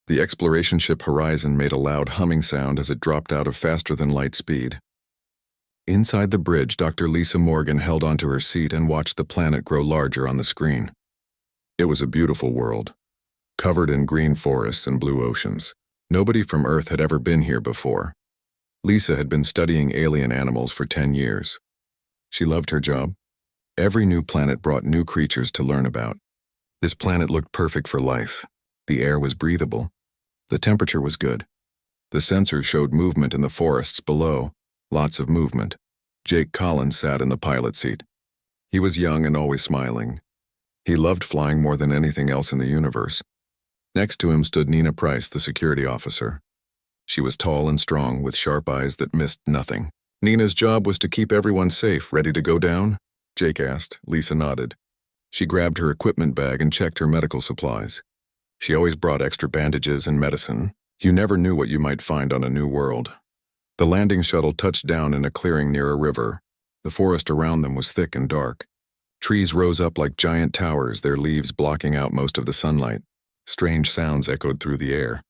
The exploration ship Horizon made a loud humming sound as it dropped out of faster-than-light speed. Inside the bridge, Dr. Lisa Morgan held onto her seat and watched the planet grow larger on the screen. It was a beautiful world, covered in green forests and blue oceans. Nobody from Earth had ever been here before. Lisa had been studying alien animals for 10 years. She loved her job. Every new planet brought new creatures to learn about. This planet looked perfect for life. The air was breathable. The temperature was good. The sensors showed movement in the forests below, lots of movement. Jake Collins sat in the pilot seat. He was young and always smiling. He loved flying more than anything else in the universe. Next to him stood Nina Price, the security officer. She was tall and strong, with sharp eyes that missed nothing. Nina's job was to keep everyone safe. Ready to go down? Jake asked. Lisa nodded. She grabbed her equipment bag and checked her medical supplies. She always brought extra bandages and medicine. You never knew what you might find on a new world. The landing shuttle touched down in a clearing near a river. The forest around them was thick and dark. Trees rose up like giant towers, their leaves blocking out most of the sunlight. Strange sounds echoed through the air.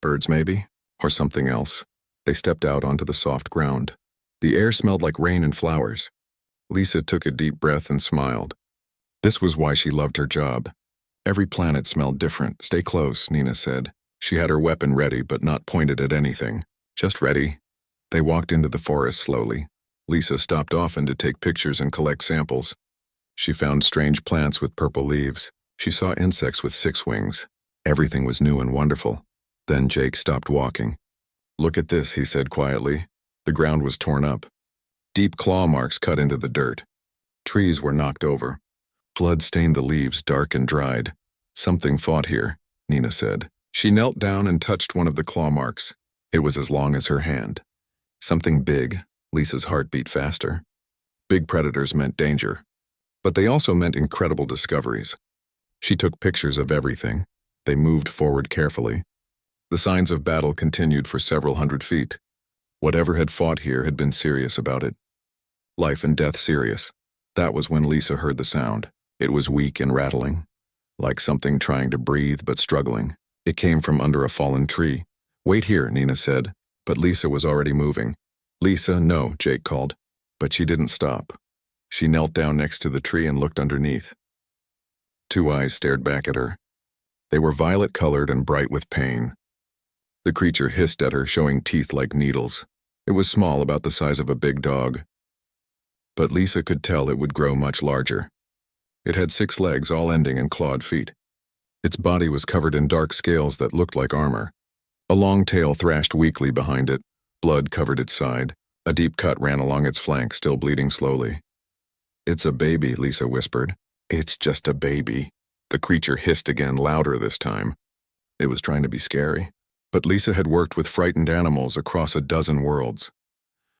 Birds, maybe? Or something else. They stepped out onto the soft ground. The air smelled like rain and flowers. Lisa took a deep breath and smiled. This was why she loved her job. Every planet smelled different. Stay close, Nina said. She had her weapon ready, but not pointed at anything. Just ready. They walked into the forest slowly. Lisa stopped often to take pictures and collect samples. She found strange plants with purple leaves. She saw insects with 6 wings. Everything was new and wonderful. Then Jake stopped walking. Look at this, he said quietly. The ground was torn up. Deep claw marks cut into the dirt. Trees were knocked over. Blood stained the leaves, dark and dried. Something fought here, Nina said. She knelt down and touched one of the claw marks. It was as long as her hand. Something big. Lisa's heart beat faster. Big predators meant danger. But they also meant incredible discoveries. She took pictures of everything. They moved forward carefully. The signs of battle continued for several hundred feet. Whatever had fought here had been serious about it. Life and death serious. That was when Lisa heard the sound. It was weak and rattling, like something trying to breathe but struggling. It came from under a fallen tree. Wait here, Nina said, but Lisa was already moving. Lisa, no, Jake called. But she didn't stop. She knelt down next to the tree and looked underneath. 2 eyes stared back at her. They were violet-colored and bright with pain. The creature hissed at her, showing teeth like needles. It was small, about the size of a big dog. But Lisa could tell it would grow much larger. It had 6 legs, all ending in clawed feet. Its body was covered in dark scales that looked like armor. A long tail thrashed weakly behind it. Blood covered its side. A deep cut ran along its flank, still bleeding slowly. It's a baby, Lisa whispered. It's just a baby. The creature hissed again, louder this time. It was trying to be scary. But Lisa had worked with frightened animals across a dozen worlds.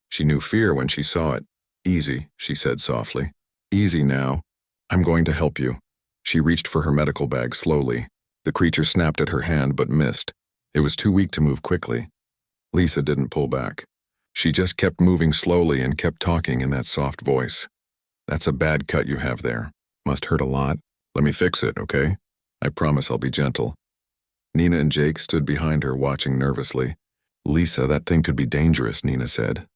She knew fear when she saw it. Easy, she said softly. Easy now. I'm going to help you. She reached for her medical bag slowly. The creature snapped at her hand but missed. It was too weak to move quickly. Lisa didn't pull back. She just kept moving slowly and kept talking in that soft voice. That's a bad cut you have there. Must hurt a lot. Let me fix it, okay? I promise I'll be gentle. Nina and Jake stood behind her, watching nervously. Lisa, that thing could be dangerous, Nina said.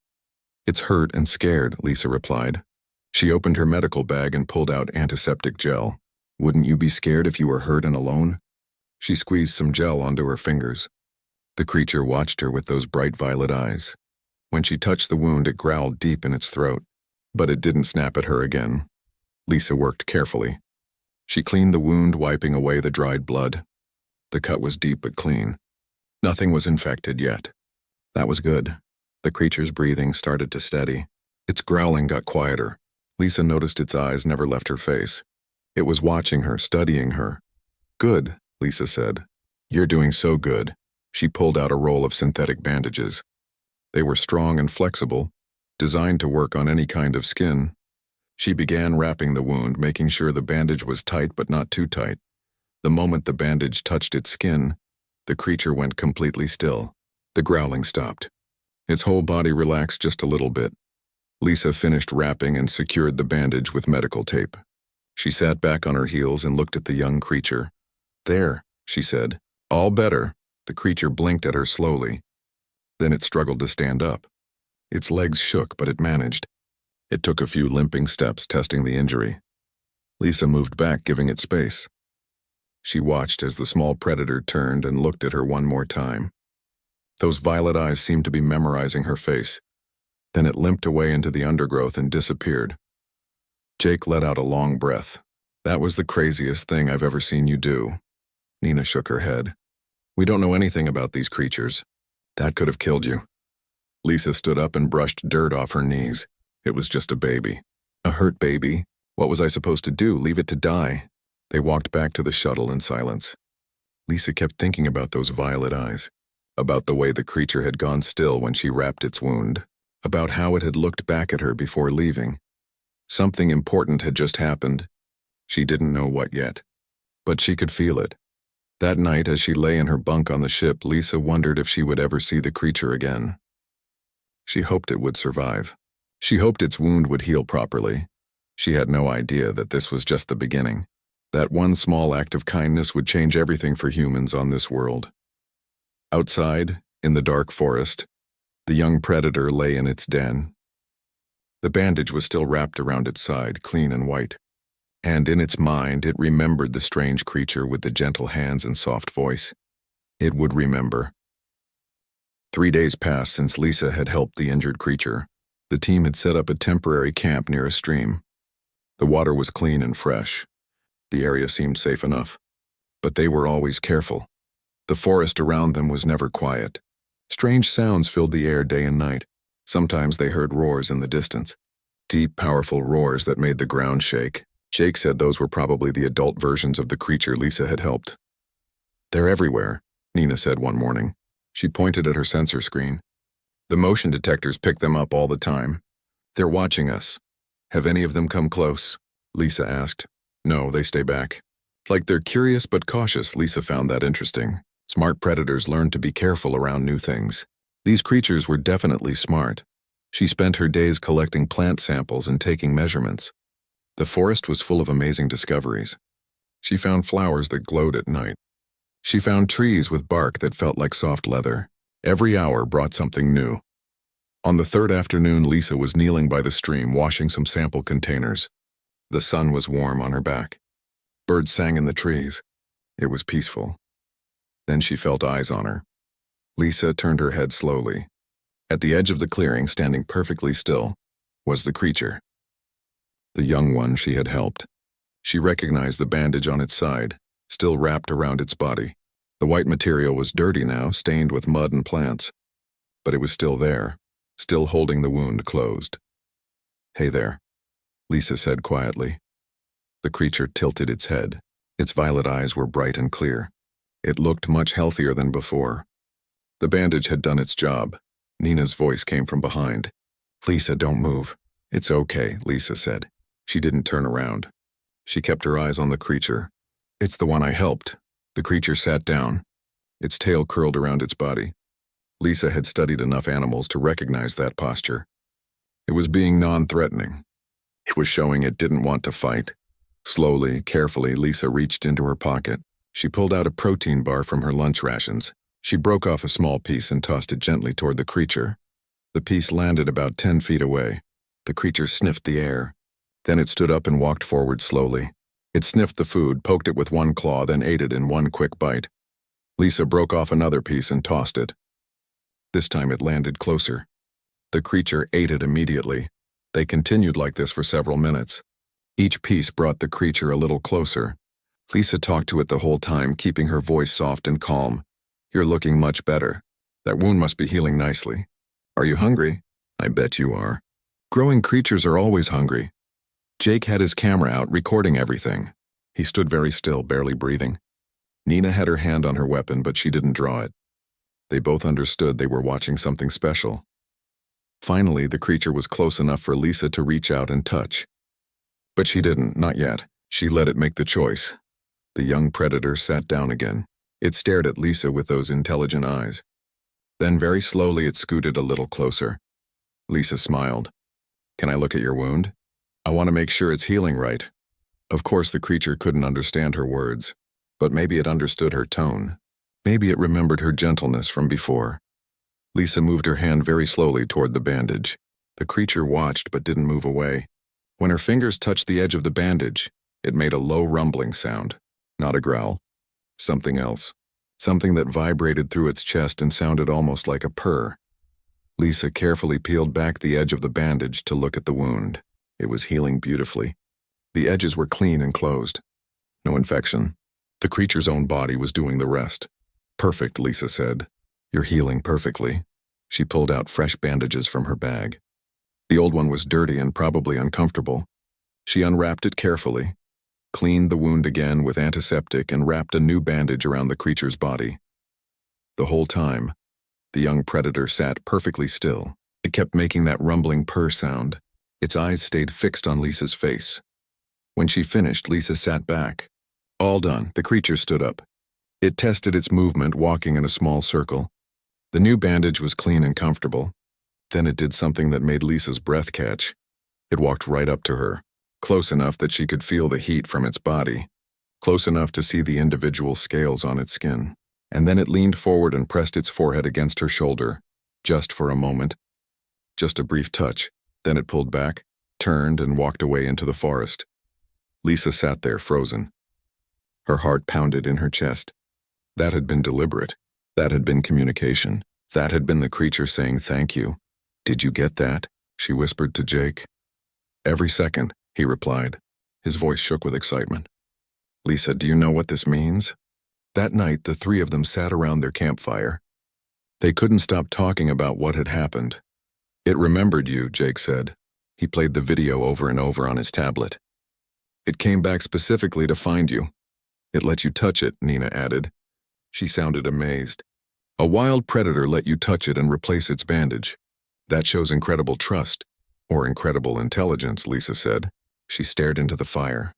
It's hurt and scared, Lisa replied. She opened her medical bag and pulled out antiseptic gel. Wouldn't you be scared if you were hurt and alone? She squeezed some gel onto her fingers. The creature watched her with those bright violet eyes. When she touched the wound, it growled deep in its throat. But it didn't snap at her again. Lisa worked carefully. She cleaned the wound, wiping away the dried blood. The cut was deep but clean. Nothing was infected yet. That was good. The creature's breathing started to steady. Its growling got quieter. Lisa noticed its eyes never left her face. It was watching her, studying her. Good, Lisa said. You're doing so good. She pulled out a roll of synthetic bandages. They were strong and flexible, designed to work on any kind of skin. She began wrapping the wound, making sure the bandage was tight but not too tight. The moment the bandage touched its skin, the creature went completely still. The growling stopped. Its whole body relaxed just a little bit. Lisa finished wrapping and secured the bandage with medical tape. She sat back on her heels and looked at the young creature. There, she said. All better. The creature blinked at her slowly. Then it struggled to stand up. Its legs shook, but it managed. It took a few limping steps, testing the injury. Lisa moved back, giving it space. She watched as the small predator turned and looked at her one more time. Those violet eyes seemed to be memorizing her face. Then it limped away into the undergrowth and disappeared. Jake let out a long breath. "That was the craziest thing I've ever seen you do." Nina shook her head. "We don't know anything about these creatures. That could have killed you." Lisa stood up and brushed dirt off her knees. It was just a baby. A hurt baby. What was I supposed to do? Leave it to die? They walked back to the shuttle in silence. Lisa kept thinking about those violet eyes, about the way the creature had gone still when she wrapped its wound, about how it had looked back at her before leaving. Something important had just happened. She didn't know what yet, but she could feel it. That night, as she lay in her bunk on the ship, Lisa wondered if she would ever see the creature again. She hoped it would survive. She hoped its wound would heal properly. She had no idea that this was just the beginning. That one small act of kindness would change everything for humans on this world. Outside, in the dark forest, the young predator lay in its den. The bandage was still wrapped around its side, clean and white. And in its mind, it remembered the strange creature with the gentle hands and soft voice. It would remember. 3 days passed since Lisa had helped the injured creature. The team had set up a temporary camp near a stream. The water was clean and fresh. The area seemed safe enough. But they were always careful. The forest around them was never quiet. Strange sounds filled the air day and night. Sometimes they heard roars in the distance. Deep, powerful roars that made the ground shake. Jake said those were probably the adult versions of the creature Lisa had helped. "They're everywhere," Nina said one morning. She pointed at her sensor screen. "The motion detectors pick them up all the time. They're watching us." "Have any of them come close?" Lisa asked. "No, they stay back. Like they're curious but cautious." Lisa found that interesting. Smart predators learn to be careful around new things. These creatures were definitely smart. She spent her days collecting plant samples and taking measurements. The forest was full of amazing discoveries. She found flowers that glowed at night. She found trees with bark that felt like soft leather. Every hour brought something new. On the third afternoon, Lisa was kneeling by the stream, washing some sample containers. The sun was warm on her back. Birds sang in the trees. It was peaceful. Then she felt eyes on her. Lisa turned her head slowly. At the edge of the clearing, standing perfectly still, was the creature. The young one she had helped. She recognized the bandage on its side, still wrapped around its body. The white material was dirty now, stained with mud and plants. But it was still there, still holding the wound closed. "Hey there," Lisa said quietly. The creature tilted its head. Its violet eyes were bright and clear. It looked much healthier than before. The bandage had done its job. Nina's voice came from behind. "Lisa, don't move." "It's okay," Lisa said. She didn't turn around. She kept her eyes on the creature. "It's the one I helped." The creature sat down. Its tail curled around its body. Lisa had studied enough animals to recognize that posture. It was being non-threatening. It was showing it didn't want to fight. Slowly, carefully, Lisa reached into her pocket. She pulled out a protein bar from her lunch rations. She broke off a small piece and tossed it gently toward the creature. The piece landed about 10 feet away. The creature sniffed the air. Then it stood up and walked forward slowly. It sniffed the food, poked it with one claw, then ate it in one quick bite. Lisa broke off another piece and tossed it. This time it landed closer. The creature ate it immediately. They continued like this for several minutes. Each piece brought the creature a little closer. Lisa talked to it the whole time, keeping her voice soft and calm. "You're looking much better. That wound must be healing nicely. Are you hungry?" "I bet you are." Growing creatures are always hungry. Jake had his camera out, recording everything. He stood very still, barely breathing. Nina had her hand on her weapon, but she didn't draw it. They both understood they were watching something special. Finally, the creature was close enough for Lisa to reach out and touch. But she didn't, not yet. She let it make the choice. The young predator sat down again. It stared at Lisa with those intelligent eyes. Then very slowly it scooted a little closer. Lisa smiled. "Can I look at your wound? I want to make sure it's healing right." Of course, the creature couldn't understand her words, but maybe it understood her tone. Maybe it remembered her gentleness from before. Lisa moved her hand very slowly toward the bandage. The creature watched but didn't move away. When her fingers touched the edge of the bandage, it made a low rumbling sound. Not a growl. Something else. Something that vibrated through its chest and sounded almost like a purr. Lisa carefully peeled back the edge of the bandage to look at the wound. It was healing beautifully. The edges were clean and closed. No infection. The creature's own body was doing the rest. Perfect, Lisa said. You're healing perfectly. She pulled out fresh bandages from her bag. The old one was dirty and probably uncomfortable. She unwrapped it carefully, cleaned the wound again with antiseptic, and wrapped a new bandage around the creature's body. The whole time, the young predator sat perfectly still. It kept making that rumbling purr sound. Its eyes stayed fixed on Lisa's face. When she finished, Lisa sat back. All done, the creature stood up. It tested its movement, walking in a small circle. The new bandage was clean and comfortable. Then it did something that made Lisa's breath catch. It walked right up to her, close enough that she could feel the heat from its body, close enough to see the individual scales on its skin. And then it leaned forward and pressed its forehead against her shoulder, just for a moment. Just a brief touch. Then it pulled back, turned, and walked away into the forest. Lisa sat there, frozen. Her heart pounded in her chest. That had been deliberate. That had been communication. That had been the creature saying thank you. Did you get that? She whispered to Jake. Every second, he replied. His voice shook with excitement. Lisa, do you know what this means? That night, the three of them sat around their campfire. They couldn't stop talking about what had happened. It remembered you, Jake said. He played the video over and over on his tablet. It came back specifically to find you. It let you touch it, Nina added. She sounded amazed. A wild predator let you touch it and replace its bandage. That shows incredible trust, or incredible intelligence, Lisa said. She stared into the fire.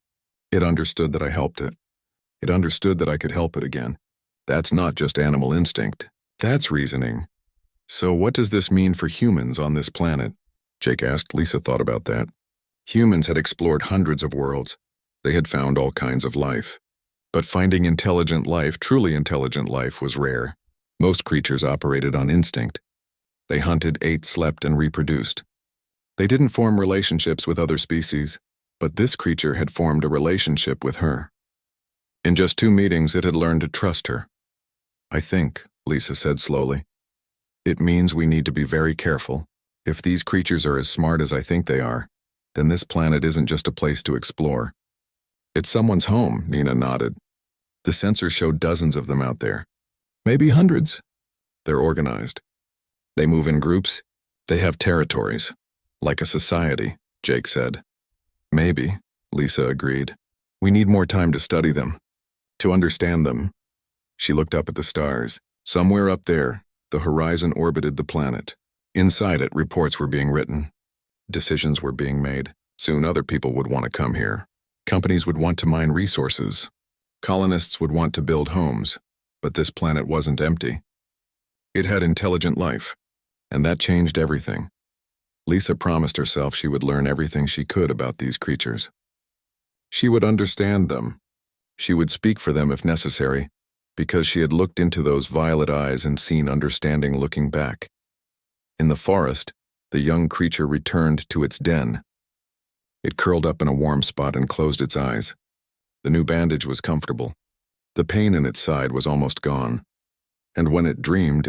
It understood that I helped it. It understood that I could help it again. That's not just animal instinct. That's reasoning. So what does this mean for humans on this planet? Jake asked. Lisa thought about that. Humans had explored hundreds of worlds. They had found all kinds of life. But finding intelligent life, truly intelligent life, was rare. Most creatures operated on instinct. They hunted, ate, slept, and reproduced. They didn't form relationships with other species, but this creature had formed a relationship with her. In just 2 meetings, it had learned to trust her. I think, Lisa said slowly, it means we need to be very careful. If these creatures are as smart as I think they are, then this planet isn't just a place to explore. It's someone's home, Nina nodded. The sensors showed dozens of them out there. Maybe hundreds. They're organized. They move in groups. They have territories. Like a society, Jake said. Maybe, Lisa agreed. We need more time to study them. To understand them. She looked up at the stars. Somewhere up there, the horizon orbited the planet. Inside it, reports were being written. Decisions were being made. Soon other people would want to come here. Companies would want to mine resources. Colonists would want to build homes. But this planet wasn't empty. It had intelligent life. And that changed everything. Lisa promised herself she would learn everything she could about these creatures. She would understand them. She would speak for them if necessary, because she had looked into those violet eyes and seen understanding looking back. In the forest, the young creature returned to its den. It curled up in a warm spot and closed its eyes. The new bandage was comfortable. The pain in its side was almost gone. And when it dreamed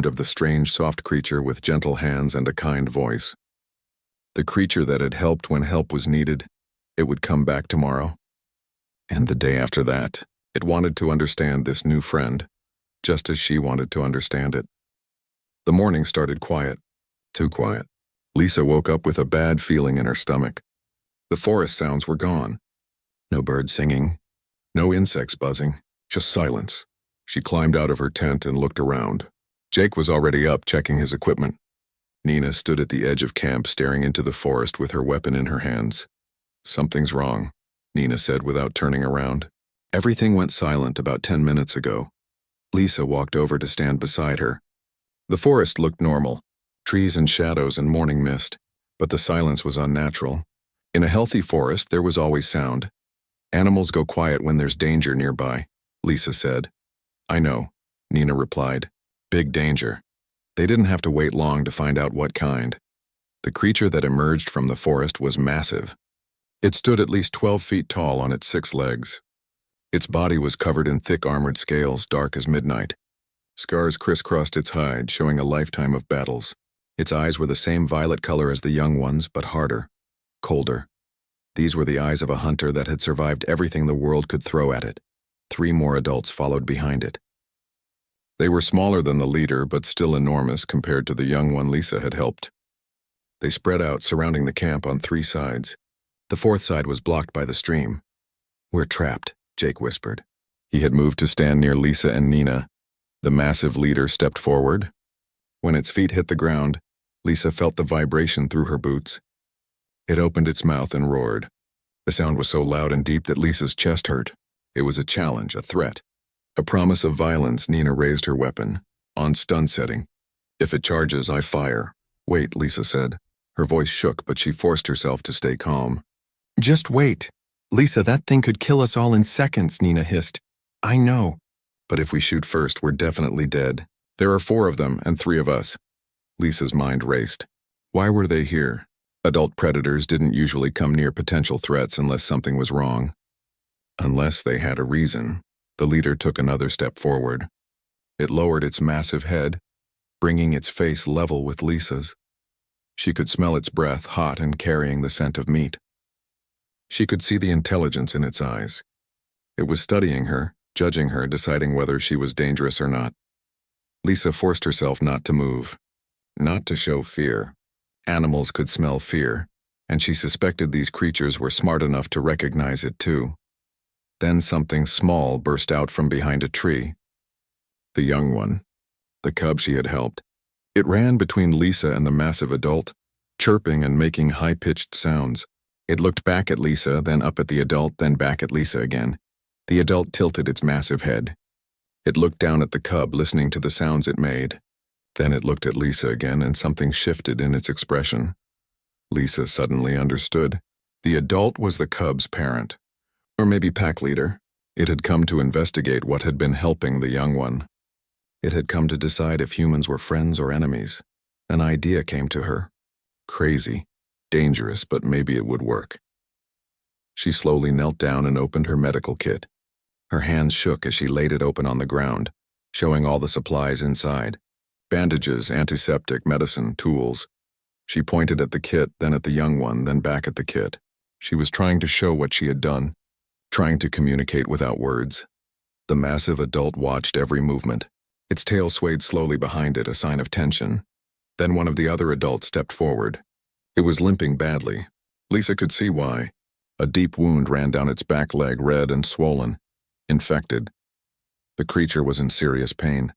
of the strange, soft creature with gentle hands and a kind voice. The creature that had helped when help was needed. It would come back tomorrow. And the day after that, it wanted to understand this new friend, just as she wanted to understand it. The morning started quiet. Too quiet. Lisa woke up with a bad feeling in her stomach. The forest sounds were gone. No birds singing. No insects buzzing. Just silence. She climbed out of her tent and looked around. Jake was already up, checking his equipment. Nina stood at the edge of camp, staring into the forest with her weapon in her hands. Something's wrong, Nina said without turning around. Everything went silent about 10 minutes ago. Lisa walked over to stand beside her. The forest looked normal, trees and shadows and morning mist, but the silence was unnatural. In a healthy forest, there was always sound. Animals go quiet when there's danger nearby, Lisa said. I know, Nina replied. Big danger. They didn't have to wait long to find out what kind. The creature that emerged from the forest was massive. It stood at least 12 feet tall on its 6 legs. Its body was covered in thick armored scales, dark as midnight. Scars crisscrossed its hide, showing a lifetime of battles. Its eyes were the same violet color as the young ones, but harder, colder. These were the eyes of a hunter that had survived everything the world could throw at it. 3 more adults followed behind it. They were smaller than the leader, but still enormous compared to the young one Lisa had helped. They spread out, surrounding the camp on 3 sides. The 4th side was blocked by the stream. We're trapped, Jake whispered. He had moved to stand near Lisa and Nina. The massive leader stepped forward. When its feet hit the ground, Lisa felt the vibration through her boots. It opened its mouth and roared. The sound was so loud and deep that Lisa's chest hurt. It was a challenge, a threat. A promise of violence. Nina raised her weapon. On stun setting. If it charges, I fire. Wait, Lisa said. Her voice shook, but she forced herself to stay calm. Just wait. Lisa, that thing could kill us all in seconds, Nina hissed. I know. But if we shoot first, we're definitely dead. There are 4 of them and 3 of us. Lisa's mind raced. Why were they here? Adult predators didn't usually come near potential threats unless something was wrong. Unless they had a reason. The leader took another step forward. It lowered its massive head, bringing its face level with Lisa's. She could smell its breath, hot and carrying the scent of meat. She could see the intelligence in its eyes. It was studying her, judging her, deciding whether she was dangerous or not. Lisa forced herself not to move, not to show fear. Animals could smell fear, and she suspected these creatures were smart enough to recognize it too. Then something small burst out from behind a tree. The young one, the cub she had helped. It ran between Lisa and the massive adult, chirping and making high-pitched sounds. It looked back at Lisa, then up at the adult, then back at Lisa again. The adult tilted its massive head. It looked down at the cub, listening to the sounds it made. Then it looked at Lisa again, and something shifted in its expression. Lisa suddenly understood. The adult was the cub's parent, or maybe pack leader. It had come to investigate what had been helping the young one. It had come to decide if humans were friends or enemies. An idea came to her. Crazy, dangerous, but maybe it would work. She slowly knelt down and opened her medical kit. Her hands shook as she laid it open on the ground, showing all the supplies inside. Bandages, antiseptic, medicine, tools. She pointed at the kit, then at the young one, then back at the kit. She was trying to show what she had done, trying to communicate without words. The massive adult watched every movement. Its tail swayed slowly behind it, a sign of tension. Then one of the other adults stepped forward. It was limping badly. Lisa could see why. A deep wound ran down its back leg, red and swollen, infected. The creature was in serious pain.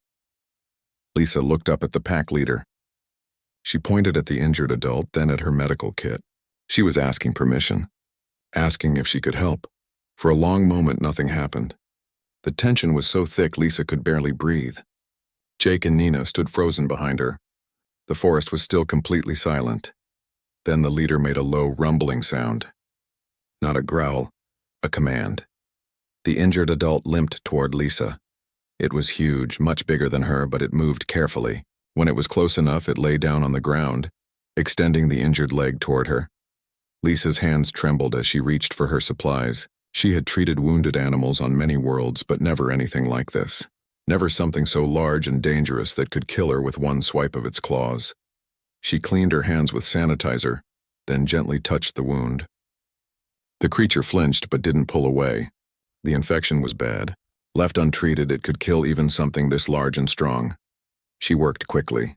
Lisa looked up at the pack leader. She pointed at the injured adult, then at her medical kit. She was asking permission, asking if she could help. For a long moment, nothing happened. The tension was so thick Lisa could barely breathe. Jake and Nina stood frozen behind her. The forest was still completely silent. Then the leader made a low, rumbling sound. Not a growl, a command. The injured adult limped toward Lisa. It was huge, much bigger than her, but it moved carefully. When it was close enough, it lay down on the ground, extending the injured leg toward her. Lisa's hands trembled as she reached for her supplies. She had treated wounded animals on many worlds, but never anything like this. Never something so large and dangerous that could kill her with one swipe of its claws. She cleaned her hands with sanitizer, then gently touched the wound. The creature flinched but didn't pull away. The infection was bad. Left untreated, it could kill even something this large and strong. She worked quickly.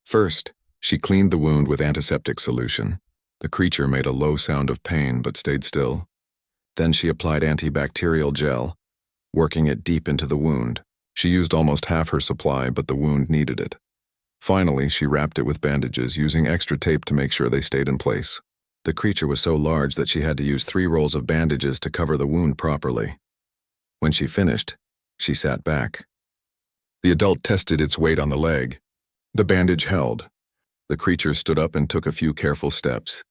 First, she cleaned the wound with antiseptic solution. The creature made a low sound of pain but stayed still. Then she applied antibacterial gel, working it deep into the wound. She used almost half her supply, but the wound needed it. Finally, she wrapped it with bandages, using extra tape to make sure they stayed in place. The creature was so large that she had to use 3 rolls of bandages to cover the wound properly. When she finished, she sat back. The adult tested its weight on the leg. The bandage held. The creature stood up and took a few careful steps.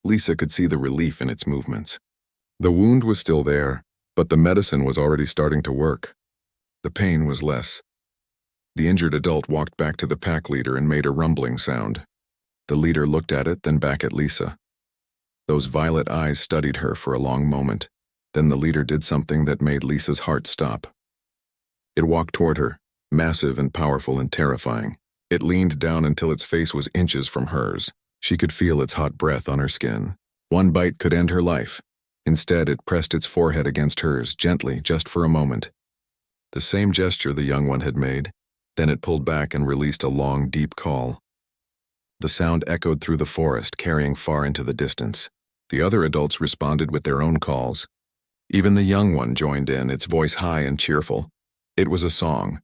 Lisa could see the relief in its movements. The wound was still there, but the medicine was already starting to work. The pain was less. The injured adult walked back to the pack leader and made a rumbling sound. The leader looked at it, then back at Lisa. Those violet eyes studied her for a long moment. Then the leader did something that made Lisa's heart stop. It walked toward her, massive and powerful and terrifying. It leaned down until its face was inches from hers. She could feel its hot breath on her skin. One bite could end her life. Instead, it pressed its forehead against hers, gently, just for a moment. The same gesture the young one had made. Then it pulled back and released a long, deep call. The sound echoed through the forest, carrying far into the distance. The other adults responded with their own calls. Even the young one joined in, its voice high and cheerful. It was a song.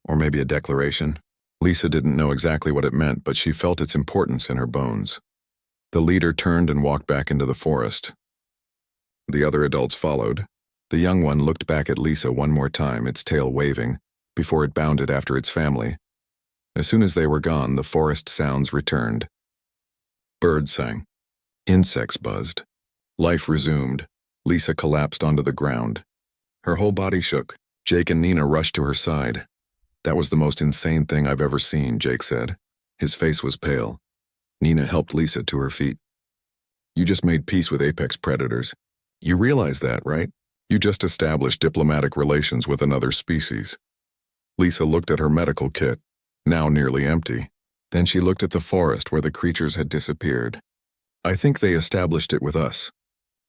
Or maybe a declaration. Lisa didn't know exactly what it meant, but she felt its importance in her bones. The leader turned and walked back into the forest. The other adults followed. The young one looked back at Lisa one more time, its tail waving, before it bounded after its family. As soon as they were gone, the forest sounds returned. Birds sang. Insects buzzed. Life resumed. Lisa collapsed onto the ground. Her whole body shook. Jake and Nina rushed to her side. "That was the most insane thing I've ever seen," Jake said. His face was pale. Nina helped Lisa to her feet. "You just made peace with apex predators. You realize that, right? You just established diplomatic relations with another species." Lisa looked at her medical kit, now nearly empty. Then she looked at the forest where the creatures had disappeared. "I think they established it with us.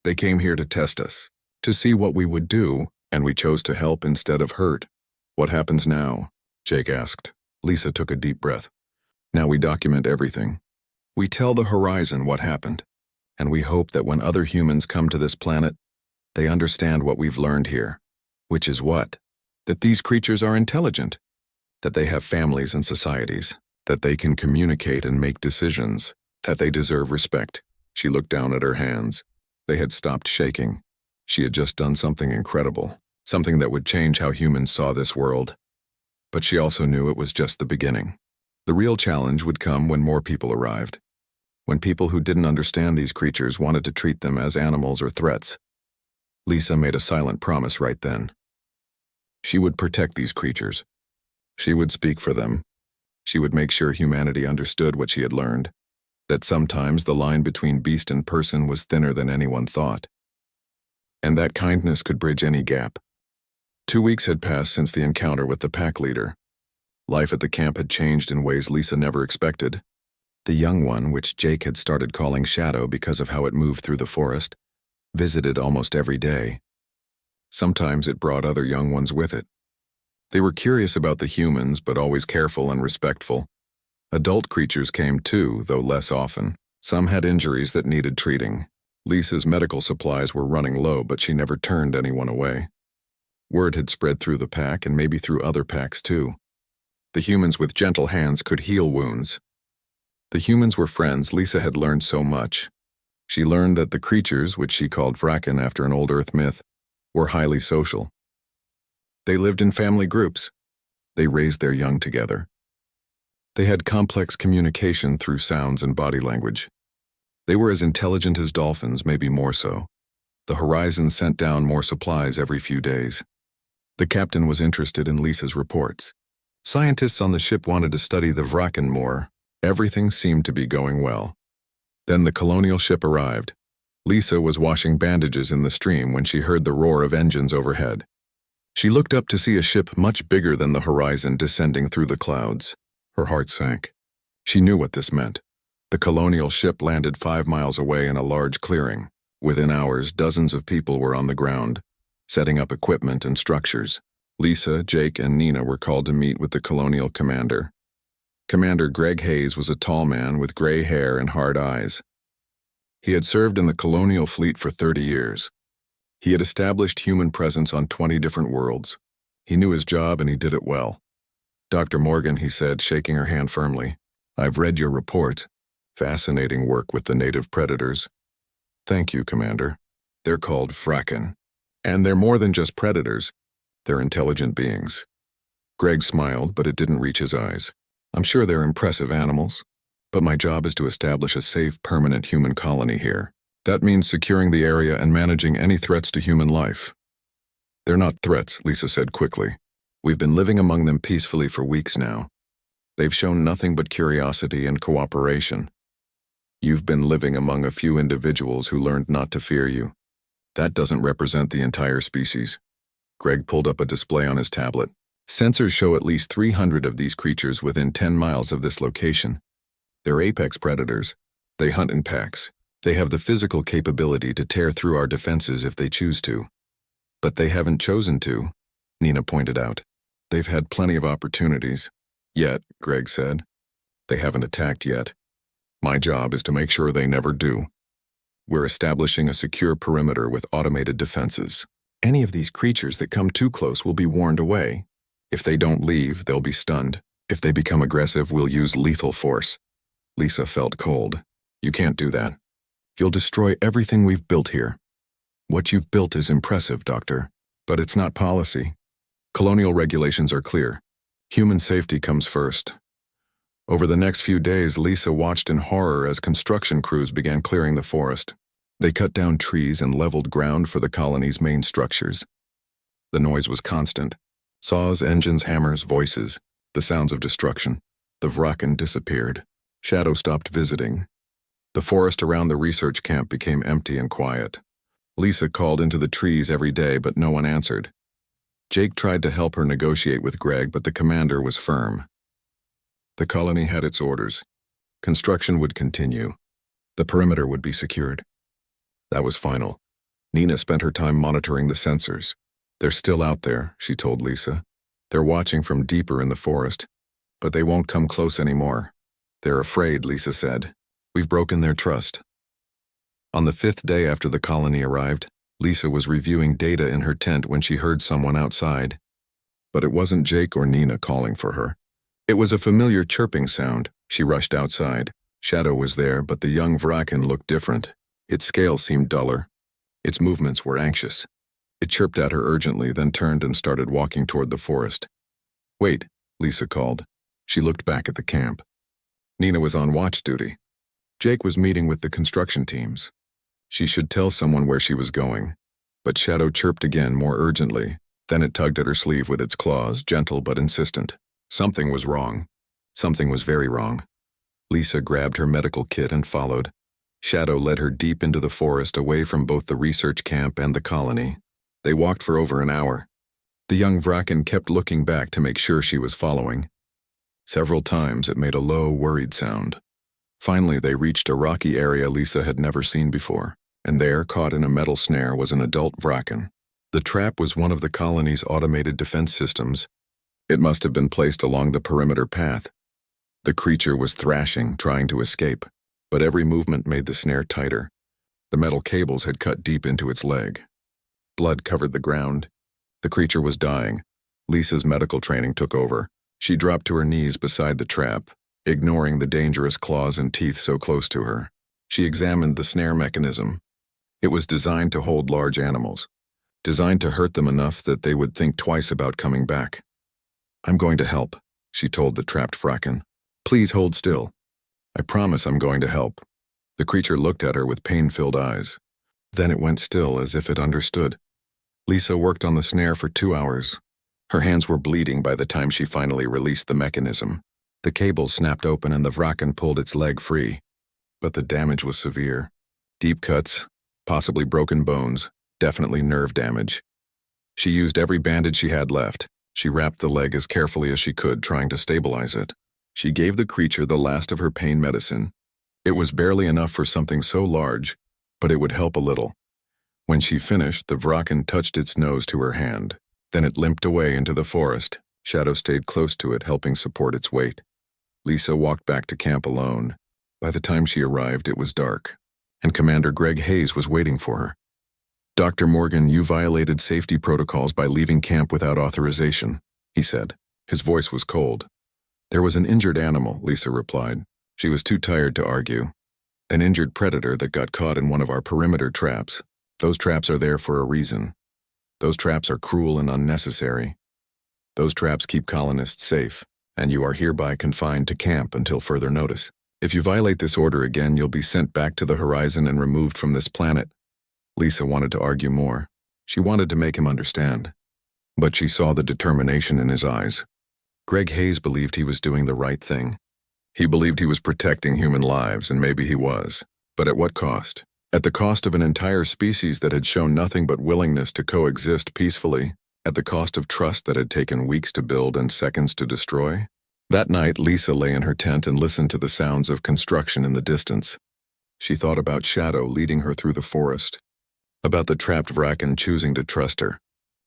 They came here to test us, to see what we would do, and we chose to help instead of hurt." "What happens now?" Jake asked. Lisa took a deep breath. "Now we document everything. We tell the horizon what happened, and we hope that when other humans come to this planet, they understand what we've learned here." "Which is what?" "That these creatures are intelligent, that they have families and societies, that they can communicate and make decisions, that they deserve respect." She looked down at her hands. They had stopped shaking. She had just done something incredible, something that would change how humans saw this world. But she also knew it was just the beginning. The real challenge would come when more people arrived, when people who didn't understand these creatures wanted to treat them as animals or threats. Lisa made a silent promise right then. She would protect these creatures. She would speak for them. She would make sure humanity understood what she had learned, that sometimes the line between beast and person was thinner than anyone thought, and that kindness could bridge any gap. 2 weeks had passed since the encounter with the pack leader. Life at the camp had changed in ways Lisa never expected. The young one, which Jake had started calling Shadow because of how it moved through the forest, visited almost every day. Sometimes it brought other young ones with it. They were curious about the humans, but always careful and respectful. Adult creatures came too, though less often. Some had injuries that needed treating. Lisa's medical supplies were running low, but she never turned anyone away. Word had spread through the pack and maybe through other packs too. The humans with gentle hands could heal wounds. The humans were friends. Lisa had learned so much. She learned that the creatures, which she called Vraken after an old Earth myth, were highly social. They lived in family groups. They raised their young together. They had complex communication through sounds and body language. They were as intelligent as dolphins, maybe more so. The horizon sent down more supplies every few days. The captain was interested in Lisa's reports. Scientists on the ship wanted to study the Vraken more. Everything seemed to be going well. Then the colonial ship arrived. Lisa was washing bandages in the stream when she heard the roar of engines overhead. She looked up to see a ship much bigger than the horizon descending through the clouds. Her heart sank. She knew what this meant. The colonial ship landed 5 miles away in a large clearing. Within hours, dozens of people were on the ground, setting up equipment and structures. Lisa, Jake, and Nina were called to meet with the colonial commander. Commander Greg Hayes was a tall man with gray hair and hard eyes. He had served in the colonial fleet for 30 years. He had established human presence on 20 different worlds. He knew his job and he did it well. "Dr. Morgan," he said, shaking her hand firmly, "I've read your report. Fascinating work with the native predators." "Thank you, Commander. They're called Vraken. And they're more than just predators. They're intelligent beings." Greg smiled, but it didn't reach his eyes. "I'm sure they're impressive animals, but my job is to establish a safe, permanent human colony here. That means securing the area and managing any threats to human life." "They're not threats," Lisa said quickly. We've been living among them peacefully for weeks now. They've shown nothing but curiosity and cooperation. You've been living among a few individuals who learned not to fear you. That doesn't represent the entire species. Greg pulled up a display on his tablet. Sensors show at least 300 of these creatures within 10 miles of this location. They're apex predators. They hunt in packs. They have the physical capability to tear through our defenses if they choose to. But they haven't chosen to, Nina pointed out. They've had plenty of opportunities. Yet, Greg said. They haven't attacked yet. My job is to make sure they never do. We're establishing a secure perimeter with automated defenses. Any of these creatures that come too close will be warned away. If they don't leave, they'll be stunned. If they become aggressive, we'll use lethal force. Lisa felt cold. You can't do that. You'll destroy everything we've built here. What you've built is impressive, Doctor, but it's not policy. Colonial regulations are clear. Human safety comes first. Over the next few days, Lisa watched in horror as construction crews began clearing the forest. They cut down trees and leveled ground for the colony's main structures. The noise was constant. Saws, engines, hammers, voices, the sounds of destruction. The Vraken disappeared. Shadow stopped visiting. The forest around the research camp became empty and quiet. Lisa called into the trees every day, but no one answered. Jake tried to help her negotiate with Greg, but the commander was firm. The colony had its orders. Construction would continue. The perimeter would be secured. That was final. Nina spent her time monitoring the sensors. They're still out there, she told Lisa. They're watching from deeper in the forest, but they won't come close anymore. They're afraid, Lisa said. We've broken their trust. On the 5th day after the colony arrived, Lisa was reviewing data in her tent when she heard someone outside. But it wasn't Jake or Nina calling for her. It was a familiar chirping sound. She rushed outside. Shadow was there, but the young Vraken looked different. Its scale seemed duller. Its movements were anxious. It chirped at her urgently, then turned and started walking toward the forest. Wait, Lisa called. She looked back at the camp. Nina was on watch duty. Jake was meeting with the construction teams. She should tell someone where she was going. But Shadow chirped again, more urgently. Then it tugged at her sleeve with its claws, gentle but insistent. Something was wrong. Something was very wrong. Lisa grabbed her medical kit and followed. Shadow led her deep into the forest, away from both the research camp and the colony. They walked for over an hour. The young Vraken kept looking back to make sure she was following. Several times it made a low, worried sound. Finally, they reached a rocky area Lisa had never seen before, and there, caught in a metal snare, was an adult Vraken. The trap was one of the colony's automated defense systems. It must have been placed along the perimeter path. The creature was thrashing, trying to escape, but every movement made the snare tighter. The metal cables had cut deep into its leg. Blood covered the ground. The creature was dying. Lisa's medical training took over. She dropped to her knees beside the trap, ignoring the dangerous claws and teeth so close to her. She examined the snare mechanism. It was designed to hold large animals, designed to hurt them enough that they would think twice about coming back. I'm going to help, she told the trapped Vraken. Please hold still. I promise I'm going to help. The creature looked at her with pain-filled eyes. Then it went still, as if it understood. Lisa worked on the snare for 2 hours. Her hands were bleeding by the time she finally released the mechanism. The cable snapped open and the Vraken pulled its leg free. But the damage was severe. Deep cuts, possibly broken bones, definitely nerve damage. She used every bandage she had left. She wrapped the leg as carefully as she could, trying to stabilize it. She gave the creature the last of her pain medicine. It was barely enough for something so large, but it would help a little. When she finished, the Vraken touched its nose to her hand. Then it limped away into the forest. Shadow stayed close to it, helping support its weight. Lisa walked back to camp alone. By the time she arrived, it was dark, and Commander Greg Hayes was waiting for her. Dr. Morgan, you violated safety protocols by leaving camp without authorization, he said. His voice was cold. There was an injured animal, Lisa replied. She was too tired to argue. An injured predator that got caught in one of our perimeter traps. Those traps are there for a reason. Those traps are cruel and unnecessary. Those traps keep colonists safe, and you are hereby confined to camp until further notice. If you violate this order again, you'll be sent back to the horizon and removed from this planet. Lisa wanted to argue more. She wanted to make him understand. but she saw the determination in his eyes. Greg Hayes believed he was doing the right thing. He believed he was protecting human lives, and maybe he was. But at what cost? At the cost of an entire species that had shown nothing but willingness to coexist peacefully, at the cost of trust that had taken weeks to build and seconds to destroy? That night, Lisa lay in her tent and listened to the sounds of construction in the distance. She thought about Shadow leading her through the forest, about the trapped Vraken choosing to trust her,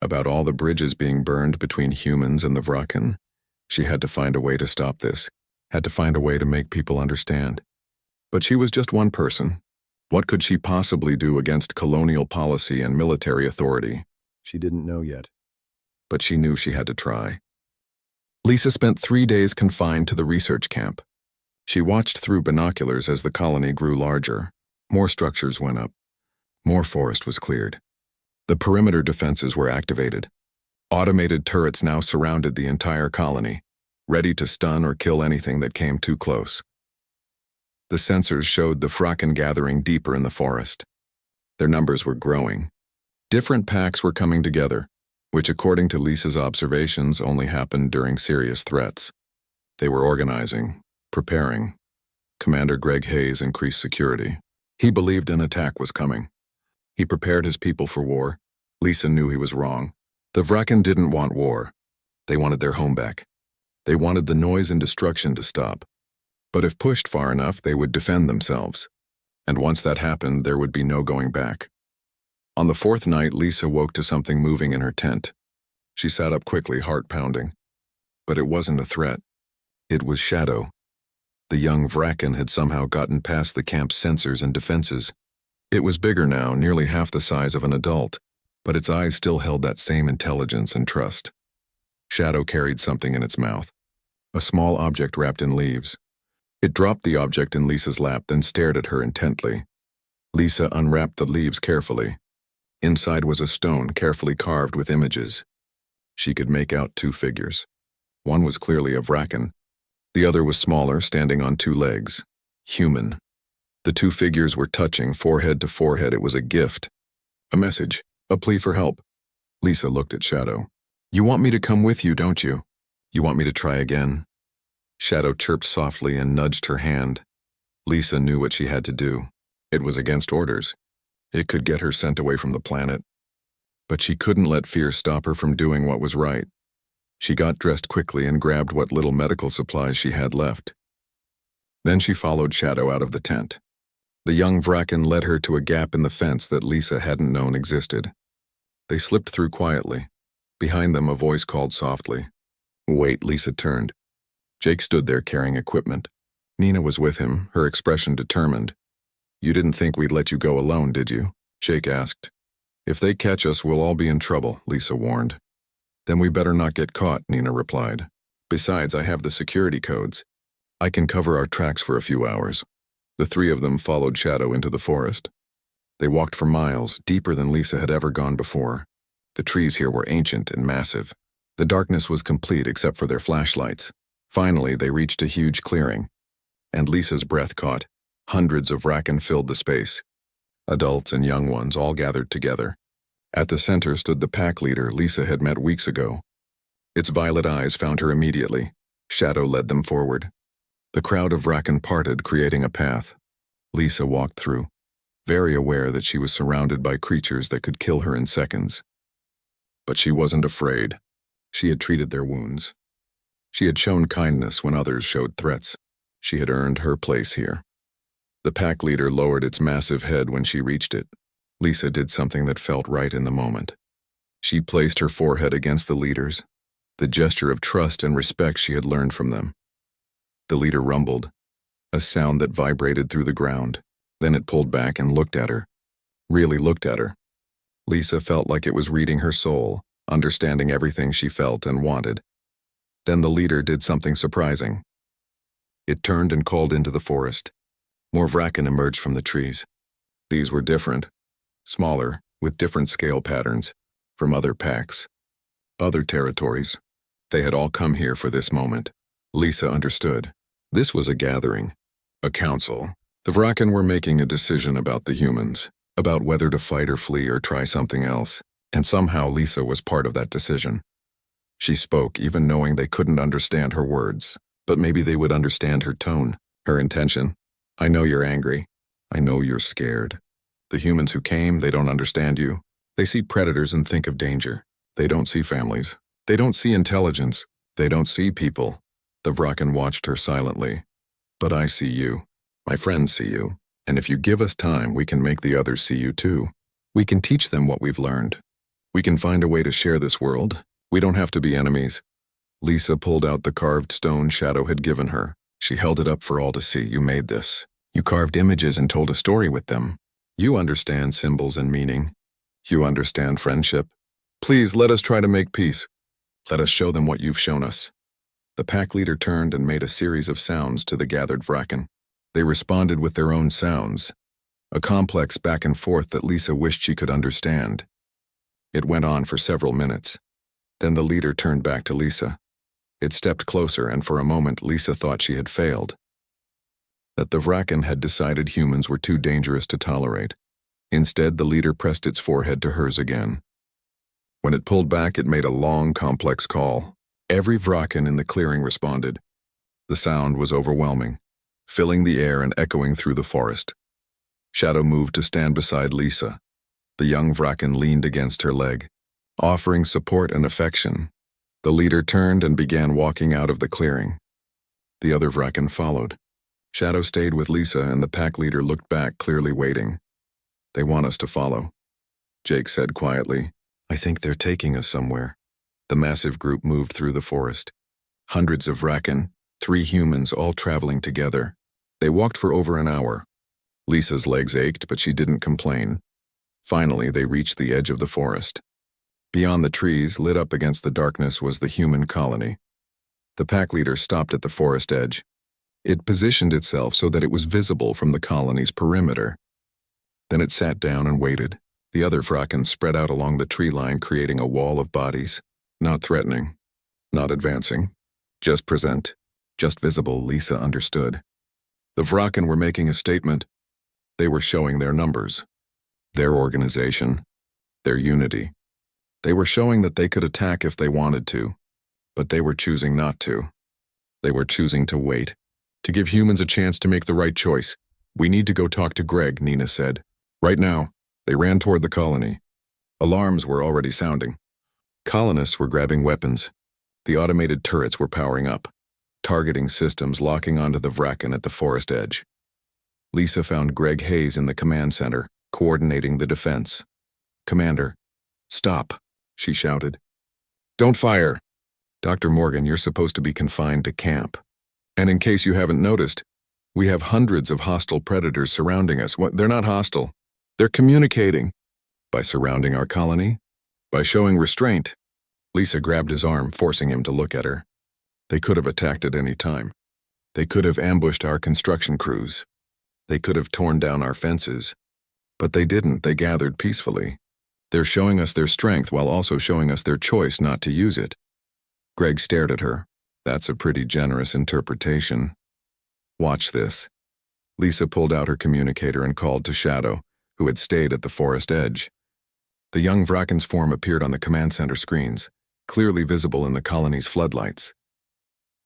about all the bridges being burned between humans and the Vraken. She had to find a way to stop this, had to find a way to make people understand. But she was just one person. What could she possibly do against colonial policy and military authority? She didn't know yet. But she knew she had to try. Lisa spent 3 days confined to the research camp. She watched through binoculars as the colony grew larger. More structures went up. More forest was cleared. The perimeter defenses were activated. Automated turrets now surrounded the entire colony, ready to stun or kill anything that came too close. The sensors showed the Vraken gathering deeper in the forest. Their numbers were growing. Different packs were coming together, which according to Lisa's observations only happened during serious threats. They were organizing, preparing. Commander Greg Hayes increased security. He believed an attack was coming. He prepared his people for war. Lisa knew he was wrong. The Vraken didn't want war. They wanted their home back. They wanted the noise and destruction to stop. But if pushed far enough, they would defend themselves. And once that happened, there would be no going back. On the fourth night, Lisa woke to something moving in her tent. She sat up quickly, heart pounding. But it wasn't a threat. It was Shadow. The young Vraken had somehow gotten past the camp's sensors and defenses. It was bigger now, nearly half the size of an adult, but its eyes still held that same intelligence and trust. Shadow carried something in its mouth, a small object wrapped in leaves. It dropped the object in Lisa's lap, then stared at her intently. Lisa unwrapped the leaves carefully. Inside was a stone carefully carved with images. She could make out 2 figures. One was clearly a Vraken. The other was smaller, standing on 2 legs. Human. The 2 figures were touching, forehead to forehead. It was a gift. A message. A plea for help. Lisa looked at Shadow. "You want me to come with you, don't you? You want me to try again?" Shadow chirped softly and nudged her hand. Lisa knew what she had to do. It was against orders. It could get her sent away from the planet. But she couldn't let fear stop her from doing what was right. She got dressed quickly and grabbed what little medical supplies she had left. Then she followed Shadow out of the tent. The young Vraken led her to a gap in the fence that Lisa hadn't known existed. They slipped through quietly. Behind them, a voice called softly. "Wait," Lisa turned. Jake stood there carrying equipment. Nina was with him, her expression determined. "You didn't think we'd let you go alone, did you?" Jake asked. "If they catch us, we'll all be in trouble," Lisa warned. "Then we better not get caught," Nina replied. "Besides, I have the security codes. I can cover our tracks for a few hours." The 3 of them followed Shadow into the forest. They walked for miles, deeper than Lisa had ever gone before. The trees here were ancient and massive. The darkness was complete except for their flashlights. Finally, they reached a huge clearing, and Lisa's breath caught. Hundreds of Vraken filled the space. Adults and young ones all gathered together. At the center stood the pack leader Lisa had met weeks ago. Its violet eyes found her immediately. Shadow led them forward. The crowd of Vraken parted, creating a path. Lisa walked through, very aware that she was surrounded by creatures that could kill her in seconds. But she wasn't afraid. She had treated their wounds. She had shown kindness when others showed threats. She had earned her place here. The pack leader lowered its massive head when she reached it. Lisa did something that felt right in the moment. She placed her forehead against the leader's, the gesture of trust and respect she had learned from them. The leader rumbled, a sound that vibrated through the ground. Then it pulled back and looked at her. Really looked at her. Lisa felt like it was reading her soul, understanding everything she felt and wanted. Then the leader did something surprising. It turned and called into the forest. More Vraken emerged from the trees. These were different, smaller, with different scale patterns, from other packs, other territories. They had all come here for this moment. Lisa understood. This was a gathering, a council. The Vraken were making a decision about the humans, about whether to fight or flee or try something else. And somehow Lisa was part of that decision. She spoke, even knowing they couldn't understand her words, but maybe they would understand her tone, her intention. I know you're angry. I know you're scared. The humans who came, they don't understand you. They see predators and think of danger. They don't see families. They don't see intelligence. They don't see people. The Vraken watched her silently. But I see you. My friends see you. And if you give us time, we can make the others see you too. We can teach them what we've learned. We can find a way to share this world. We don't have to be enemies. Lisa pulled out the carved stone Shadow had given her. She held it up for all to see. You made this. You carved images and told a story with them. You understand symbols and meaning. You understand friendship. Please let us try to make peace. Let us show them what you've shown us. The pack leader turned and made a series of sounds to the gathered Vraken. They responded with their own sounds, a complex back and forth that Lisa wished she could understand. It went on for several minutes. Then the leader turned back to Lisa. It stepped closer, and for a moment Lisa thought she had failed. That the Vraken had decided humans were too dangerous to tolerate. Instead, the leader pressed its forehead to hers again. When it pulled back, it made a long, complex call. Every Vraken in the clearing responded. The sound was overwhelming, filling the air and echoing through the forest. Shadow moved to stand beside Lisa. The young Vraken leaned against her leg, offering support and affection. The leader turned and began walking out of the clearing. The other Vraken followed. Shadow stayed with Lisa, and the pack leader looked back, clearly waiting. They want us to follow, Jake said quietly. I think they're taking us somewhere. The massive group moved through the forest. Hundreds of Vraken, 3 humans, all traveling together. They walked for over an hour. Lisa's legs ached, but she didn't complain. Finally, they reached the edge of the forest. Beyond the trees, lit up against the darkness, was the human colony. The pack leader stopped at the forest edge. It positioned itself so that it was visible from the colony's perimeter. Then it sat down and waited. The other Vraken spread out along the tree line, creating a wall of bodies. Not threatening, not advancing, just present, just visible. Lisa understood. The Vraken were making a statement. They were showing their numbers, their organization, their unity. They were showing that they could attack if they wanted to, but they were choosing not to. They were choosing to wait, to give humans a chance to make the right choice. We need to go talk to Greg, Nina said. Right now. They ran toward the colony. Alarms were already sounding. Colonists were grabbing weapons. The automated turrets were powering up, targeting systems locking onto the Vraken at the forest edge. Lisa found Greg Hayes in the command center, coordinating the defense. Commander, stop, she shouted. Don't fire. Dr. Morgan, you're supposed to be confined to camp. And in case you haven't noticed, we have hundreds of hostile predators surrounding us. They're not hostile. They're communicating. By surrounding our colony? By showing restraint. Lisa grabbed his arm, forcing him to look at her. They could have attacked at any time. They could have ambushed our construction crews. They could have torn down our fences. But they didn't. They gathered peacefully. They're showing us their strength while also showing us their choice not to use it. Greg stared at her. That's a pretty generous interpretation. Watch this. Lisa pulled out her communicator and called to Shadow, who had stayed at the forest edge. The young Vraken's form appeared on the command center screens, clearly visible in the colony's floodlights.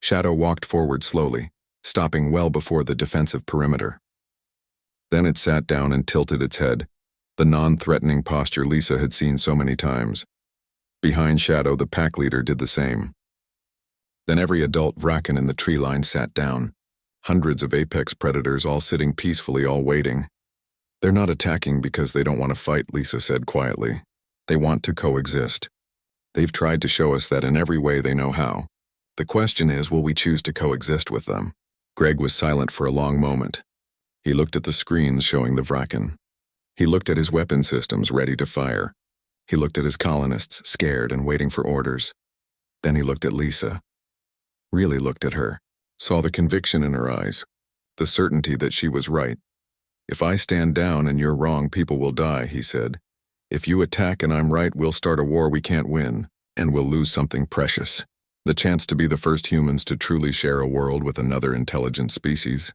Shadow walked forward slowly, stopping well before the defensive perimeter. Then it sat down and tilted its head, the non-threatening posture Lisa had seen so many times. Behind Shadow, the pack leader did the same. Then every adult Vraken in the tree line sat down, hundreds of apex predators all sitting peacefully, all waiting. They're not attacking because they don't want to fight, Lisa said quietly. They want to coexist. They've tried to show us that in every way they know how. The question is, will we choose to coexist with them? Greg was silent for a long moment. He looked at the screens showing the Vraken. He looked at his weapon systems ready to fire. He looked at his colonists, scared and waiting for orders. Then he looked at Lisa. Really looked at her, saw the conviction in her eyes, the certainty that she was right. If I stand down and you're wrong, people will die, he said. If you attack and I'm right, we'll start a war we can't win, and we'll lose something precious. The chance to be the first humans to truly share a world with another intelligent species.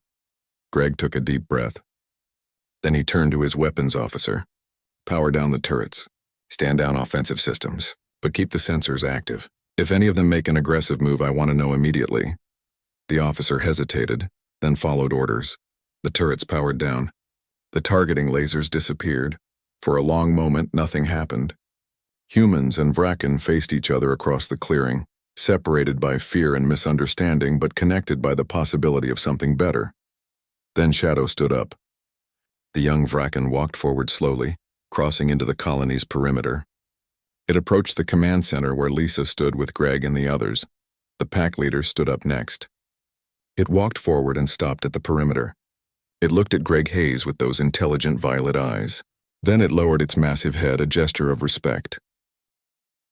Greg took a deep breath. Then he turned to his weapons officer. Power down the turrets. Stand down offensive systems, but keep the sensors active. If any of them make an aggressive move, I want to know immediately." The officer hesitated, then followed orders. The turrets powered down. The targeting lasers disappeared. For a long moment, nothing happened. Humans and Vraken faced each other across the clearing, separated by fear and misunderstanding, but connected by the possibility of something better. Then Shadow stood up. The young Vraken walked forward slowly, crossing into the colony's perimeter. It approached the command center where Lisa stood with Greg and the others. The pack leader stood up next. It walked forward and stopped at the perimeter. It looked at Greg Hayes with those intelligent violet eyes. Then it lowered its massive head, a gesture of respect.